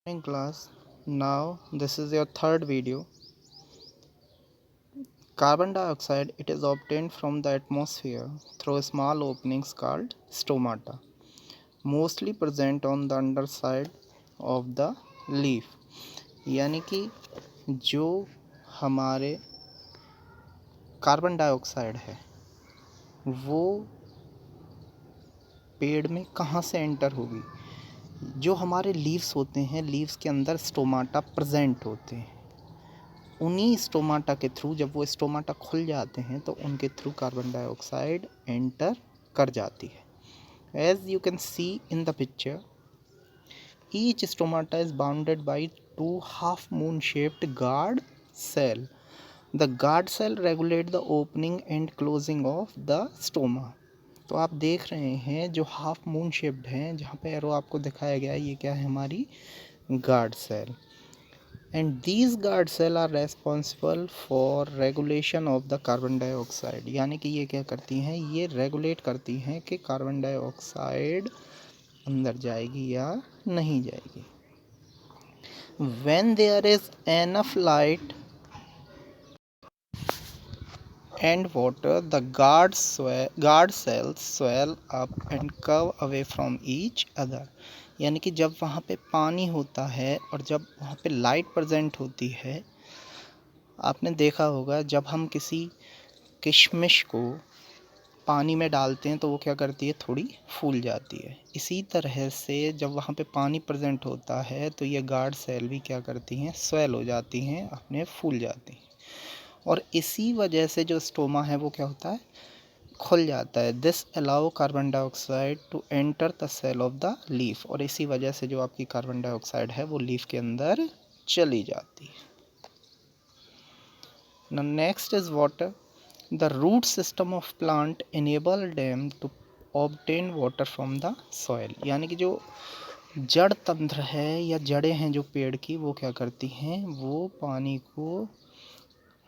In class, now this is your third video. Carbon dioxide, it is obtained from the atmosphere through small openings called stomata, mostly present on the underside of the leaf. यानी कि जो हमारे carbon dioxide है वो पेड़ में कहाँ से एंटर होगी। जो हमारे लीव्स होते हैं, लीव्स के अंदर स्टोमाटा प्रेजेंट होते हैं। उन्हीं स्टोमाटा के थ्रू जब वो स्टोमाटा खुल जाते हैं तो उनके थ्रू कार्बन डाइऑक्साइड एंटर कर जाती है। As you can see in the picture, each stomata is bounded by two half moon shaped guard cell. The guard cell regulate the opening and closing of the stoma. तो आप देख रहे हैं जो half moon shaped हैं, जहाँ पे arrow आपको दिखाया गया है, ये क्या है, हमारी guard cell. And these guard cell are responsible for regulation of the carbon dioxide. यानी कि ये क्या करती हैं, ये रेगुलेट करती हैं कि कार्बन डाइऑक्साइड अंदर जाएगी या नहीं जाएगी. When there is enough light and water, the guard cells swell up and curve away from each other. यानी कि जब वहाँ पे पानी होता है और जब वहाँ पे लाइट प्रेजेंट होती है, आपने देखा होगा जब हम किसी किशमिश को पानी में डालते हैं तो वो क्या करती है, थोड़ी फूल जाती है. इसी तरह से जब वहाँ पे पानी प्रेजेंट होता है तो ये गार्ड सेल भी क्या करती हैं, स्वेल हो जाती हैं, अपने फूल जाती हैं. और इसी वजह से जो स्टोमा है वो क्या होता है, खुल जाता है. This allow carbon dioxide to enter the cell of the leaf. और इसी वजह से जो आपकी कार्बन डाइऑक्साइड है वो लीफ के अंदर चली जाती है. Now next is water. The root system of plant enable them to obtain water from the soil. यानी कि जो जड़ तंत्र है या जड़ें हैं जो पेड़ की, वो क्या करती हैं, वो पानी को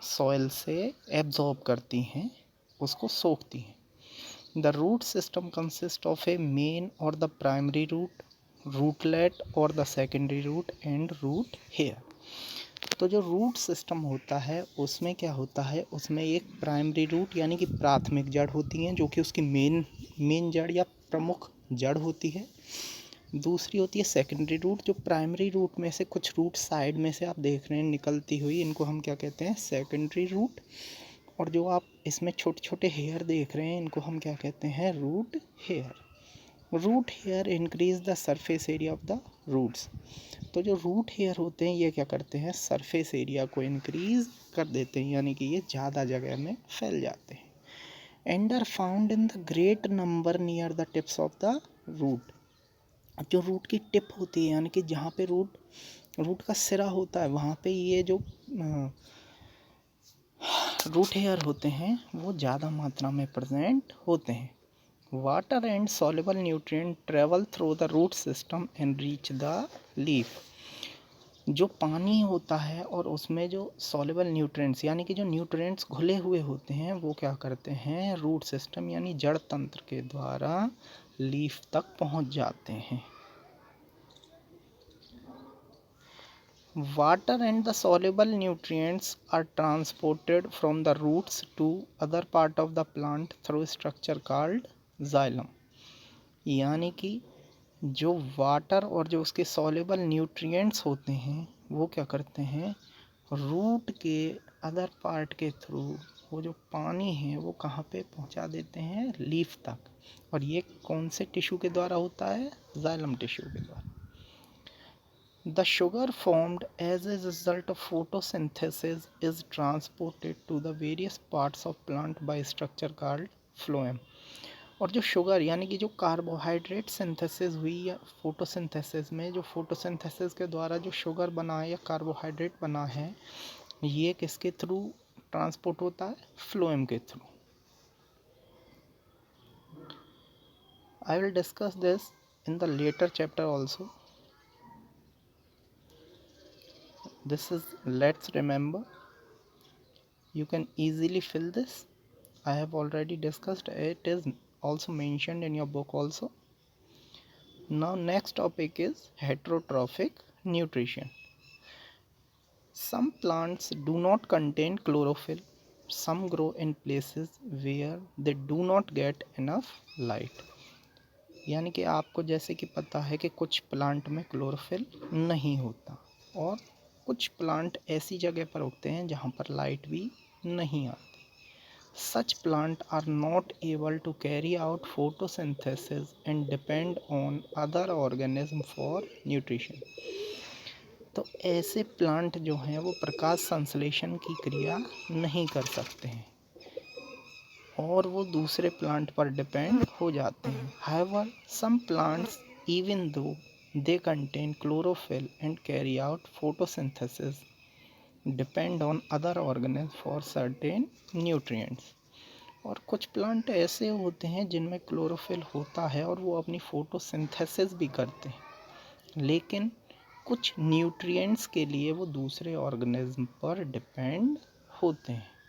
सॉइल से एब्जॉर्ब करती हैं, उसको सोखती हैं. The root system consists of a main or the primary root, rootlet or the secondary root and root hair. तो जो रूट सिस्टम होता है उसमें क्या होता है, उसमें एक प्राइमरी रूट यानी कि प्राथमिक जड़ होती हैं, जो कि उसकी मेन जड़ या प्रमुख जड़ होती है. दूसरी होती है सेकेंडरी रूट. जो प्राइमरी रूट में से कुछ रूट साइड में से आप देख रहे हैं निकलती हुई, इनको हम क्या कहते हैं, सेकेंडरी रूट. और जो आप इसमें छोटे छोटे हेयर देख रहे हैं, इनको हम क्या कहते हैं, root hair. Root hair increase the surface area of the roots. तो जो रूट हेयर होते हैं ये क्या करते हैं, सरफेस एरिया को इंक्रीज कर देते हैं, यानी कि ये ज़्यादा जगह में फैल जाते हैं. And are found in the great number near the tips of the root. जो रूट की टिप होती है, यानी कि जहाँ पे रूट का सिरा होता है, वहाँ पे ये जो रूट हेयर होते हैं वो ज़्यादा मात्रा में प्रेजेंट होते हैं. Water and soluble nutrient travel through the root system and reach the leaf. जो पानी होता है और उसमें जो सॉल्युबल न्यूट्रिएंट्स यानी कि जो न्यूट्रिएंट्स घुले हुए होते हैं, वो क्या करते हैं, रूट सिस्टम यानी जड़ तंत्र के द्वारा लीफ तक पहुंच जाते हैं. Water and the soluble nutrients are transported from the roots to other part of the plant through structure called xylem. यानी कि जो वाटर और जो उसके सॉल्युबल न्यूट्रिएंट्स होते हैं वो क्या करते हैं, रूट के अदर पार्ट के थ्रू वो जो पानी है वो कहाँ पे पहुँचा देते हैं, लीफ तक. और ये कौन से टिश्यू के द्वारा होता है, जाइलम टिश्यू के द्वारा. The sugar formed as a result of photosynthesis is transported to the various parts of plant by structure called phloem. और जो शुगर यानी कि जो कार्बोहाइड्रेट सिंथेसिस हुई या फोटोसिंथेसिस में, जो फोटोसिंथेसिस के द्वारा जो शुगर बना है या कार्बोहाइड्रेट बना है, ये किसके थ्रू ट्रांसपोर्ट होता है, फ्लोएम के through. I will discuss this in the later chapter also. This is, let's remember, you can easily fill this. I have already discussed, it is also mentioned in your book also. Now next topic is heterotrophic nutrition. Some plants do not contain chlorophyll. Some grow in places where they do not get enough light. यानी कि आपको जैसे कि पता है कि कुछ plant में क्लोरोफिल नहीं होता और कुछ प्लांट ऐसी जगह पर उगते हैं जहाँ पर लाइट भी नहीं आती. Such plants are not able to carry out photosynthesis and depend on other organisms for nutrition. तो ऐसे प्लांट जो हैं वो प्रकाश संश्लेषण की क्रिया नहीं कर सकते हैं और वो दूसरे प्लांट पर डिपेंड हो जाते हैं. However, some plants, even though they contain chlorophyll and carry out photosynthesis, depend on other organisms for certain nutrients. और कुछ प्लांट ऐसे होते हैं जिनमें क्लोरोफिल होता है और वो अपनी फोटोसिंथेसिस भी करते हैं, लेकिन कुछ न्यूट्रिएंट्स के लिए वो दूसरे ऑर्गेनिज्म पर डिपेंड होते हैं.